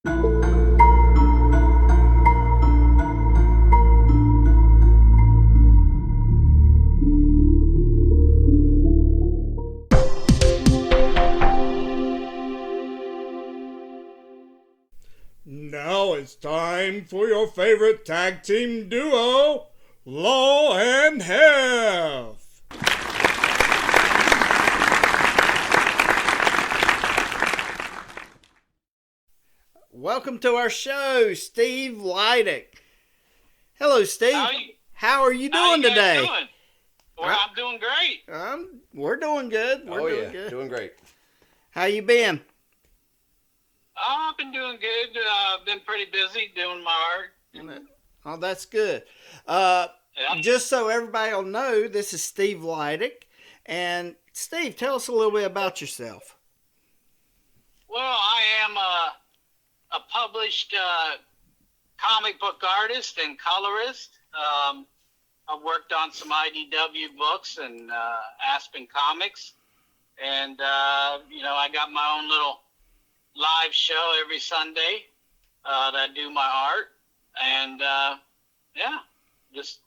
Now it's time for your favorite tag team duo, Law and Hef. Welcome to our show, Steve Lydic. Hello, Steve. How are you doing today? Doing? Well, I'm doing great. We're doing good. We're doing good. Doing great. How you been? Oh, I've been doing good. Been pretty busy doing my art. Oh, that's good. Just so everybody will know, this is Steve Lydic. And Steve, tell us a little bit about yourself. Well, I am a published comic book artist and colorist. I've worked on some IDW books and Aspen Comics. And, I got my own little live show every Sunday that I do my art. And, just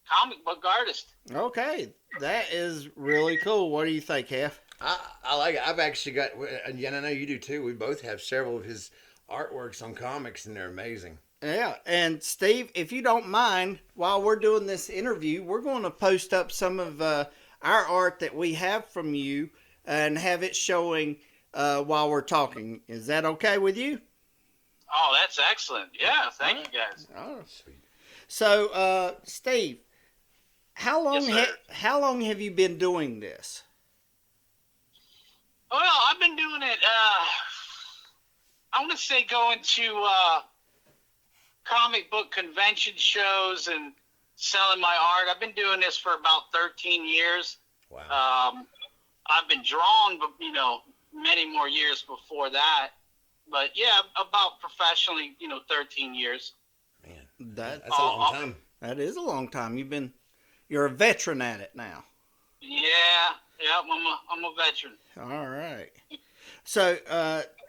comic book artist. Okay, that is really cool. What do you think, Hef? I like it. I've actually got, and I know you do too. We both have several of his artworks on comics, and they're amazing. Yeah, and Steve, if you don't mind, while we're doing this interview, we're going to post up some of our art that we have from you and have it showing while we're talking. Is that okay with you? Oh, that's excellent. Yeah, thank you guys. Oh, sweet. So, Steve, how long have you been doing this? Well, I've been doing it, I want to say going to comic book convention shows and selling my art. I've been doing this for about 13 years. Wow. I've been drawn, but, many more years before that. But, yeah, about professionally, 13 years. Man, that's a long time. That is a long time. You're a veteran at it now. Yeah, I'm a veteran. All right. So,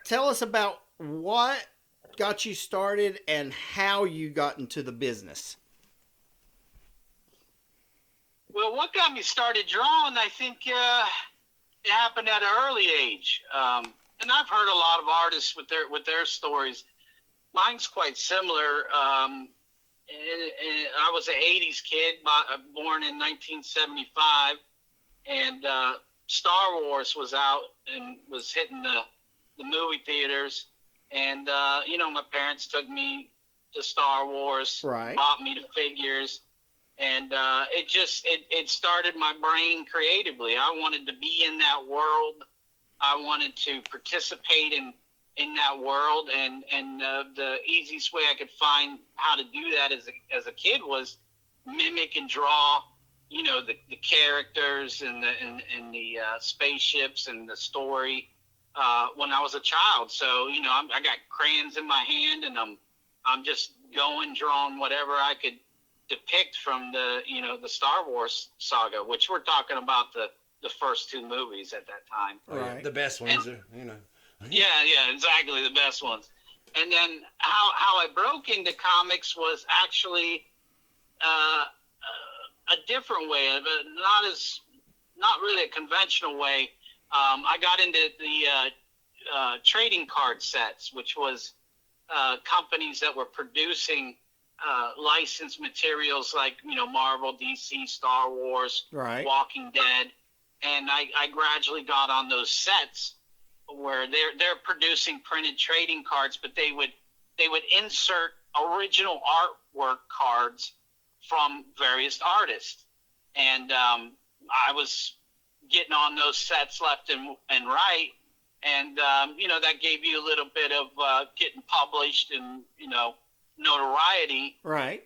tell us about what got you started and how you got into the business. Well, what got me started drawing, I think it happened at an early age. And I've heard a lot of artists with their stories. Mine's quite similar. I was an 80s kid, born in 1975, and Star Wars was out and was hitting the movie theaters. And, my parents took me to Star Wars, right. Bought me the figures, and it started my brain creatively. I wanted to be in that world. I wanted to participate in that world, and the easiest way I could find how to do that as a kid was mimic and draw, the characters and the spaceships and the story when I was a child. So I got crayons in my hand, and I'm just drawing whatever I could depict from the Star Wars saga, which we're talking about the first two movies at that time. Right. The best ones, Yeah, exactly, the best ones. And then how I broke into comics was actually a different way, but not really a conventional way. I got into the trading card sets, which was companies that were producing licensed materials like Marvel, DC, Star Wars, right. Walking Dead, and I gradually got on those sets where they're producing printed trading cards, but they would insert original artwork cards from various artists, and I was getting on those sets left and right, and that gave you a little bit of getting published and notoriety, right?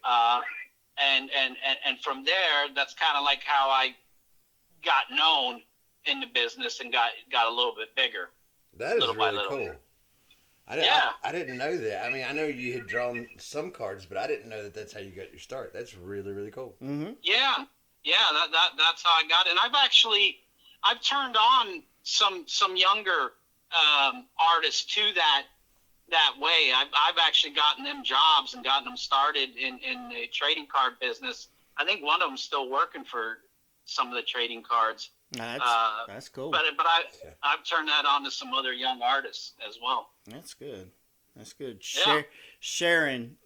And from there, that's kind of like how I got known in the business and got a little bit bigger. That is really cool. I didn't know that. I mean, I know you had drawn some cards, but I didn't know that that's how you got your start. That's really, really cool. Mm-hmm. Yeah. That's how I got it. And I've turned on some younger artists to that way. way. I've actually gotten them jobs and gotten them started in the trading card business. I think one of them's still working for some of the trading cards. That's cool. But I've turned that on to some other young artists as well. That's good. That's good. Yeah. Sharing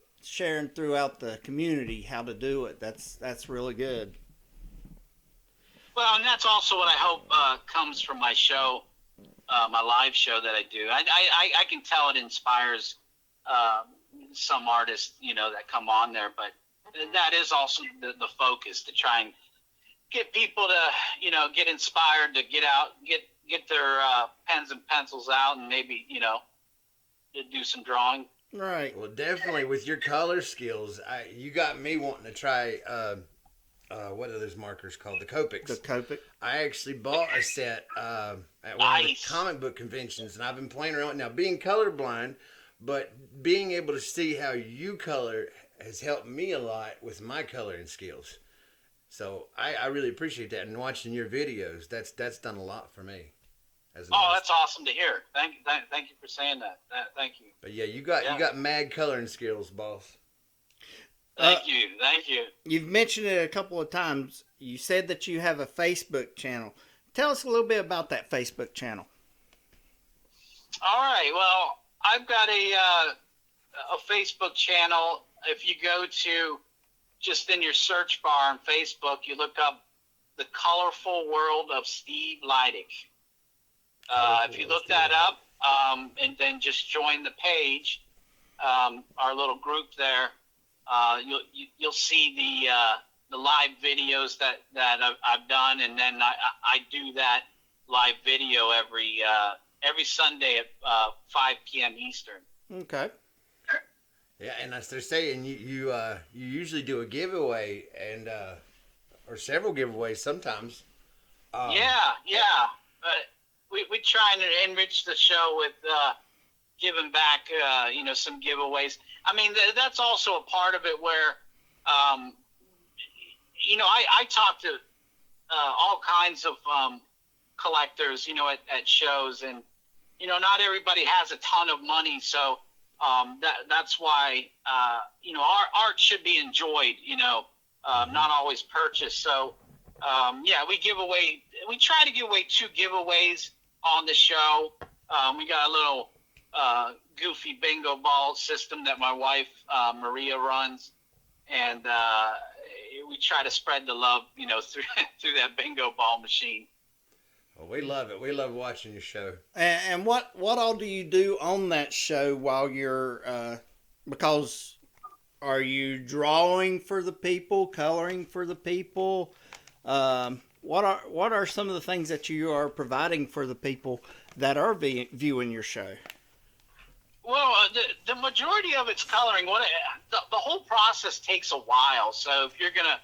throughout the community how to do it. That's really good. Well, and that's also what I hope comes from my show, my live show that I do. I can tell it inspires some artists, that come on there, but that is also the focus, to try and get people to, get inspired, to get their pens and pencils out, and maybe, to do some drawing. Right. Well, definitely with your color skills, you got me wanting to try. What are those markers called? The Copics. The Copic. I actually bought a set at one of the comic book conventions, and I've been playing around now, being colorblind, but being able to see how you color has helped me a lot with my coloring skills. So I really appreciate that, and watching your videos, that's done a lot for me. That's awesome to hear. Thank you for saying that. Thank you. But yeah, you got mad coloring skills, boss. Thank you. You've mentioned it a couple of times. You said that you have a Facebook channel. Tell us a little bit about that Facebook channel. All right. Well, I've got a Facebook channel. If you go to just in your search bar on Facebook, you look up The Colorful World of Steve Lydic. If you look that up, and then just join the page, our little group there, you'll see the live videos that I've done, and then I do that live video every Sunday at 5 p.m. Eastern. Okay. Yeah, and as they're saying, you usually do a giveaway and or several giveaways sometimes. Yeah. We try and enrich the show with giving back, some giveaways. I mean, that's also a part of it where, I talk to all kinds of collectors, at shows, and, not everybody has a ton of money, so that's why, our art should be enjoyed, not always purchased. So, we try to give away 2 giveaways on the show. We got a little goofy bingo ball system that my wife Maria runs, and we try to spread the love, through that bingo ball machine. Well, we love it. We love watching your show. And what all do you do on that show while you're because are you drawing for the people, coloring for the people? What are some of the things that you are providing for the people that are viewing your show? Well, the majority of it's coloring. The whole process takes a while. So if you're gonna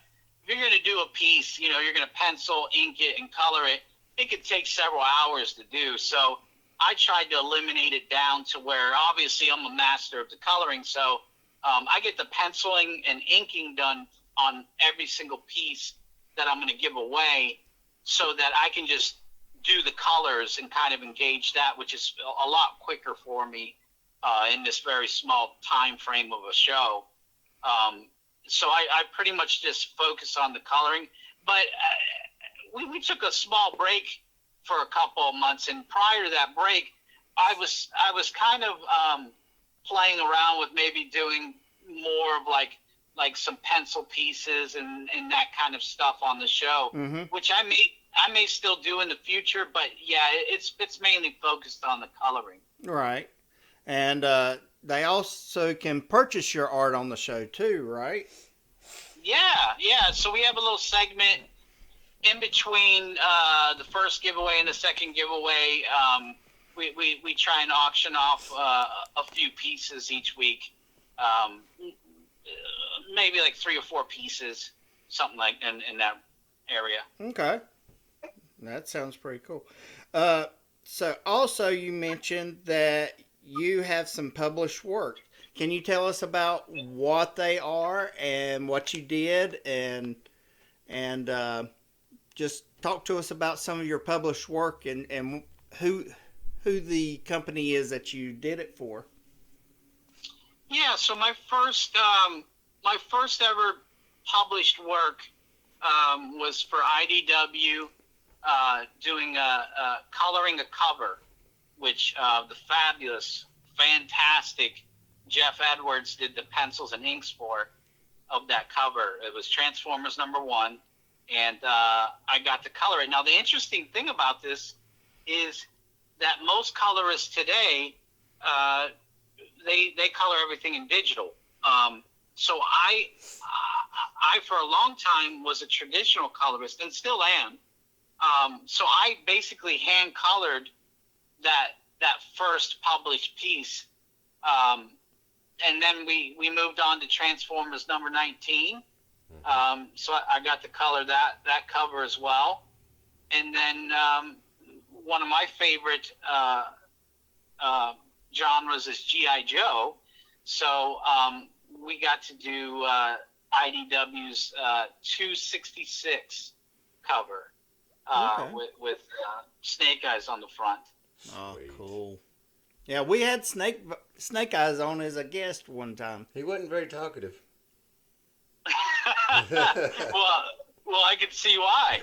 do a piece, you're gonna pencil, ink it, and color it. It could take several hours to do. So I tried to eliminate it down to where, obviously, I'm a master of the coloring. So I get the penciling and inking done on every single piece that I'm going to give away, so that I can just do the colors and kind of engage that, which is a lot quicker for me in this very small time frame of a show. So I pretty much just focus on the coloring. But we took a small break for a couple of months, and prior to that break, I was kind of playing around with maybe doing more of like some pencil pieces and that kind of stuff on the show, which I may still do in the future, but yeah, it's mainly focused on the coloring. Right. And they also can purchase your art on the show too, right? Yeah. So we have a little segment in between the first giveaway and the second giveaway. We try and auction off a few pieces each week. Maybe like 3 or 4 pieces, something like in that area. Okay. That sounds pretty cool. So also you mentioned that you have some published work. Can you tell us about what they are and what you did, and just talk to us about some of your published work and who the company is that you did it for? So my first ever published work was for IDW, doing coloring a cover, which the fabulous, fantastic Jeff Edwards did the pencils and inks for of that cover. It was Transformers #1, and I got to color it. Now, the interesting thing about this is that most colorists today, they color everything in digital. So I for a long time was a traditional colorist and still am. So I basically hand colored that first published piece. And then we moved on to Transformers *19. So I got to color that cover as well. And then one of my favorite genres is G.I. Joe. So we got to do IDW's 266 cover with Snake Eyes on the front. Oh, cool. Yeah, we had Snake Eyes on as a guest one time. He wasn't very talkative. Well, I can see why.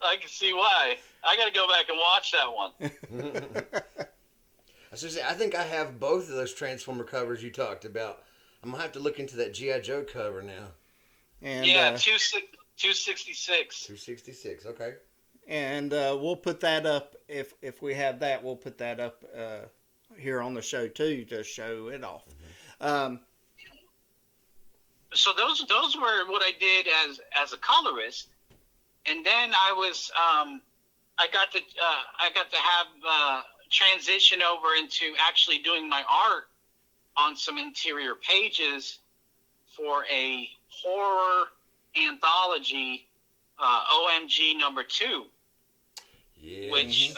I can see why. I got to go back and watch that one. I think I have both of those Transformer covers you talked about. I'm going to have to look into that G.I. Joe cover now. And, yeah, 266. 266, okay. And we'll put that up, if we have that, we'll put that up here on the show too, to show it off. Mm-hmm. So those were what I did as a colorist, and then I got to have transition over into actually doing my art on some interior pages for a horror anthology, OMG #2, which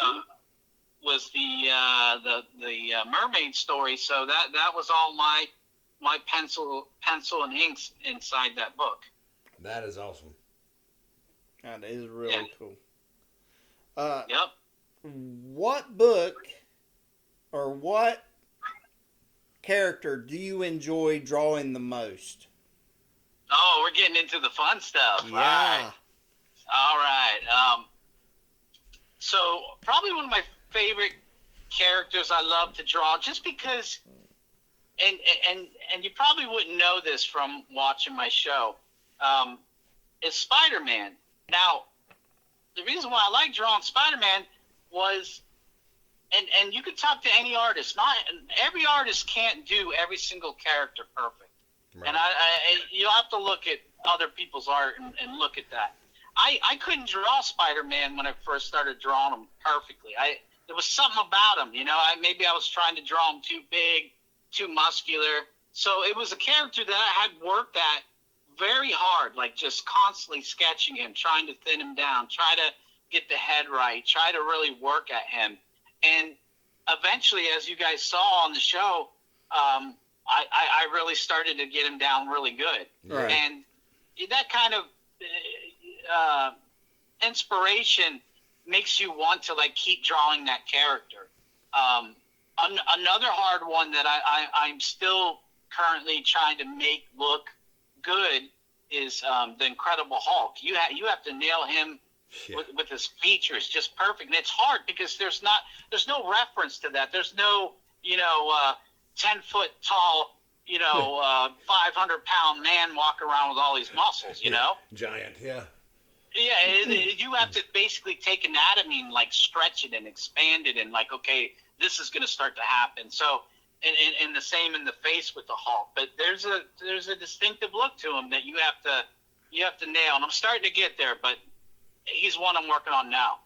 was the mermaid story. So that was all my pencil and inks inside that book. That is awesome. That is really cool. Yep. What book or what character do you enjoy drawing the most? Oh, we're getting into the fun stuff. Yeah. All right. So probably one of my favorite characters I love to draw, just because, and you probably wouldn't know this from watching my show, is Spider-Man. Now, the reason why I like drawing Spider-Man was, and you could talk to any artist. Not every artist can't do every single character perfect. Right. And you'll have to look at other people's art and look at that. I couldn't draw Spider-Man when I first started drawing him perfectly. There was something about him, maybe I was trying to draw him too big, too muscular. So it was a character that I had worked at very hard, like just constantly sketching him, trying to thin him down, try to get the head right, try to really work at him. And eventually, as you guys saw on the show, I really started to get him down really good. Right. And that kind of inspiration makes you want to keep drawing that character. Another hard one that I'm still currently trying to make look good is the Incredible Hulk. You have to nail him with his features just perfect, and it's hard because there's no reference to that. There's no 10-foot tall 500-pound man walk around with all these muscles. Giant, yeah. Yeah, you have to basically take anatomy and stretch it and expand it, and okay, this is going to start to happen. So, and the same in the face with the Hulk. But there's a distinctive look to him that you have to nail, and I'm starting to get there. But he's one I'm working on now.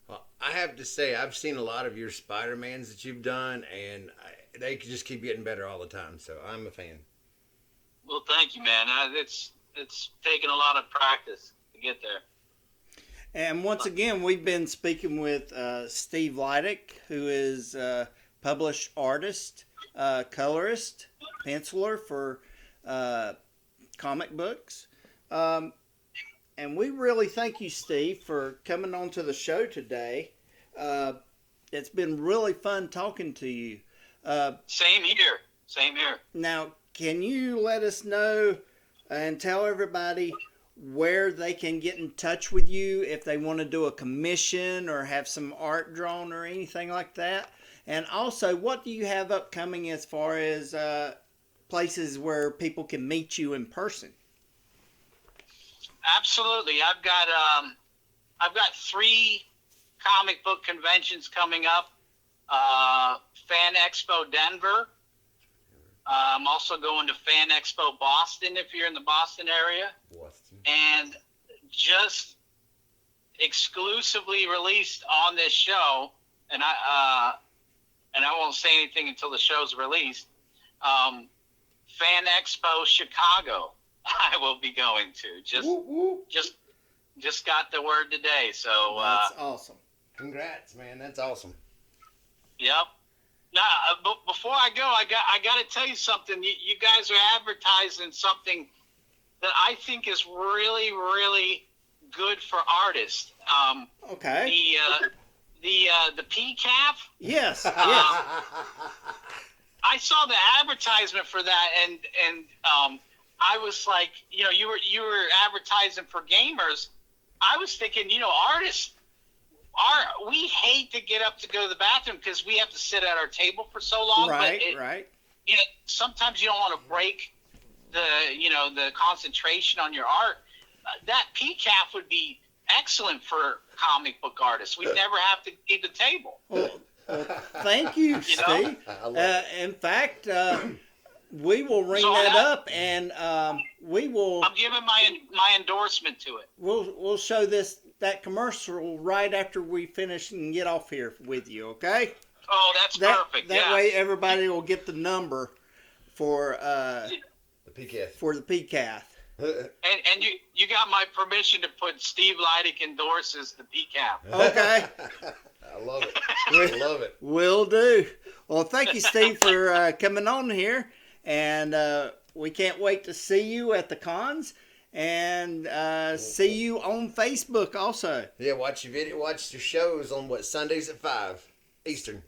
Well, I have to say, I've seen a lot of your Spider-Mans that you've done, and they just keep getting better all the time. So I'm a fan. Well, thank you, man. It's taken a lot of practice to get there. And once again, we've been speaking with Steve Lydic, who is a published artist, colorist, penciler for comic books. And we really thank you, Steve, for coming on to the show today. It's been really fun talking to you. Same here. Same here. Now, can you let us know and tell everybody where they can get in touch with you if they want to do a commission or have some art drawn or anything like that? And also, what do you have upcoming as far as places where people can meet you in person? Absolutely. I've got 3 comic book conventions coming up. Fan Expo Denver. I'm also going to Fan Expo Boston if you're in the Boston area. Boston. And just exclusively released on this show, and I won't say anything until the show's released. Fan Expo Chicago, I will be going to. Just got the word today. So that's awesome. Congrats, man. That's awesome. Yep. Now, before I go, I got to tell you something. You guys are advertising something that I think is really, really good for artists. Okay. The PCAF. Yes. Yes. I saw the advertisement for that, and I was like, you were advertising for gamers. I was thinking, artists. We hate to get up to go to the bathroom because we have to sit at our table for so long. Right, but right. Sometimes you don't want to break the concentration on your art. That PCAF would be excellent for comic book artists. We'd never have to leave the table. Well, thank you, Steve. In fact, we will ring that up, and we will. I'm giving my endorsement to it. We'll show that commercial right after we finish and get off here with you. Okay? Oh, that's perfect. That way, everybody will get the number for the PCAF. For the PCAF. And you got my permission to put Steve Lydic endorses the PCAF. Okay. I love it. I love it. Will do. Well, thank you, Steve, for coming on here. And we can't wait to see you at the cons and see you on Facebook also. Yeah, watch your shows on Sundays at 5 Eastern.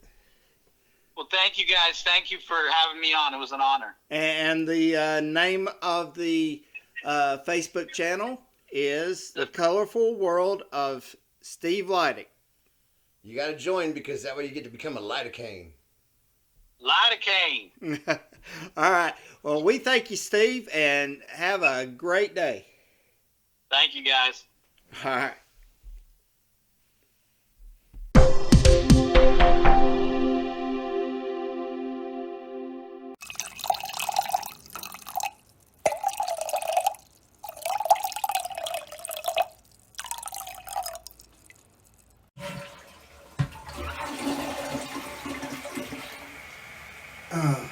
Well, thank you guys. Thank you for having me on. It was an honor. And the name of the Facebook channel is The Colorful World of Steve Lydic. You got to join because that way you get to become a lidocaine. Lidocaine. All right. Well, we thank you, Steve, and have a great day. Thank you, guys. All right. Oh.